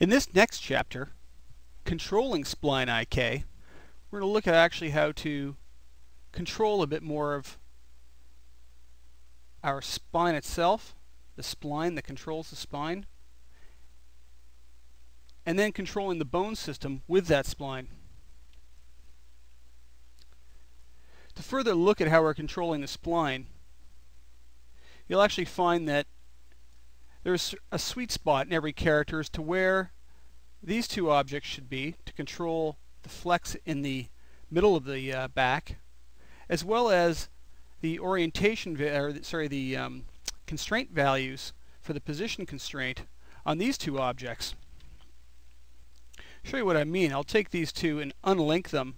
In this next chapter, controlling spline IK, we're going to look at actually how to control a bit more of our spine itself, the spline that controls the spine, and then controlling the bone system with that spline. To further look at how we're controlling the spline, you'll actually find that there's a sweet spot in every character as to where these two objects should be to control the flex in the middle of the back, as well as the orientation, the constraint values for the position constraint on these two objects. Show you what I mean. I'll take these two and unlink them.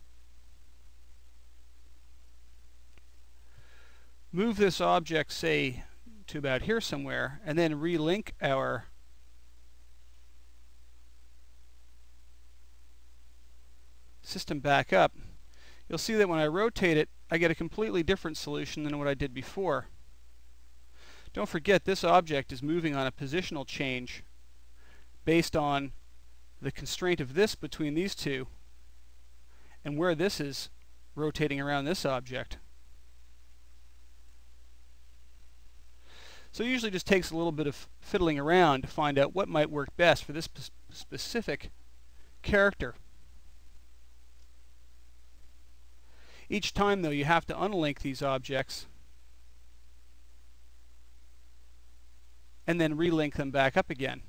Move this object, say, to about here somewhere, and then relink our system back up. You'll see that when I rotate it, I get a completely different solution than what I did before. Don't forget, this object is moving on a positional change based on the constraint of this between these two and where this is rotating around this object. So it usually just takes a little bit of fiddling around to find out what might work best for this specific character. Each time, though, you have to unlink these objects and then relink them back up again,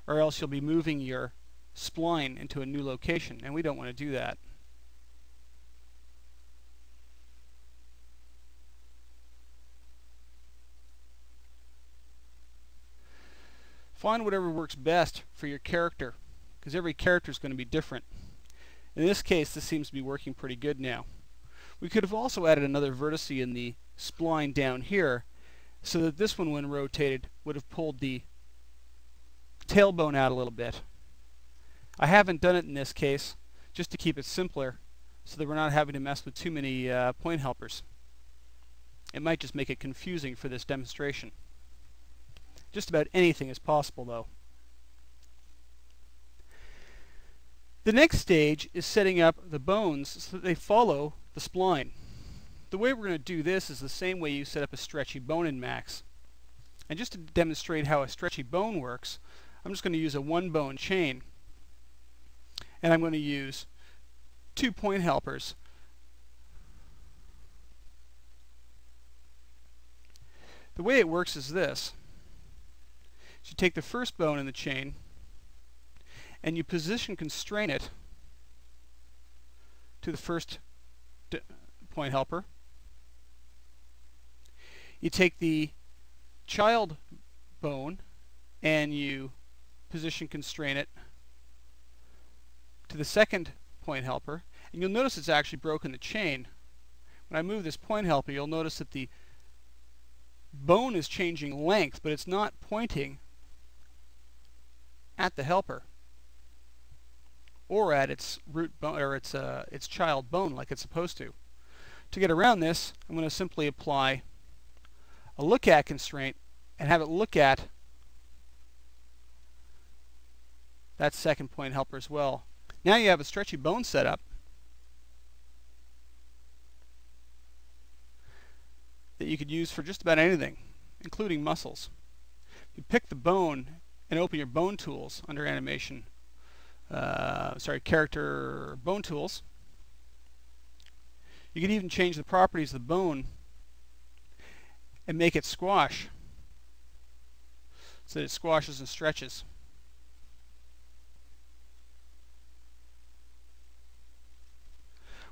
or else you'll be moving your spline into a new location, and we don't want to do that. Find whatever works best for your character, because every character is going to be different. In this case, this seems to be working pretty good now. We could have also added another vertex in the spline down here, so that this one, when rotated, would have pulled the tailbone out a little bit. I haven't done it in this case, just to keep it simpler, so that we're not having to mess with too many point helpers. It might just make it confusing for this demonstration. Just about anything is possible, though. The next stage is setting up the bones so that they follow the spline. The way we're going to do this is the same way you set up a stretchy bone in Max. And just to demonstrate how a stretchy bone works, I'm just going to use a one bone chain. And I'm going to use 2 point helpers. The way it works is this. You take the first bone in the chain and you position constrain it to the first point helper. You take the child bone and you position constrain it to the second point helper, and you'll notice it's actually broken the chain. When I move this point helper, you'll notice that the bone is changing length, but it's not pointing at the helper or at its root bone or its child bone like it's supposed to. To get around this, I'm going to simply apply a look at constraint and have it look at that second point helper as well. Now you have a stretchy bone set up that you could use for just about anything, including muscles. You pick the bone and open your bone tools under animation, character bone tools. You can even change the properties of the bone and make it squash so that it squashes and stretches.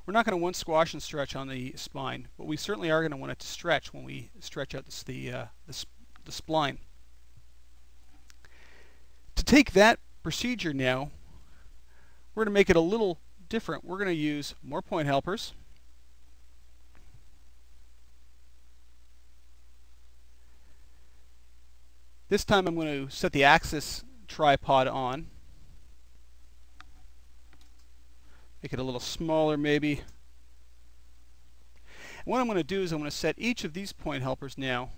We're not going to want squash and stretch on the spine, but we certainly are going to want it to stretch when we stretch out the spline. To take that procedure now, we're going to make it a little different. We're going to use more point helpers. This time I'm going to set the axis tripod on. Make it a little smaller maybe. And what I'm going to do is I'm going to set each of these point helpers now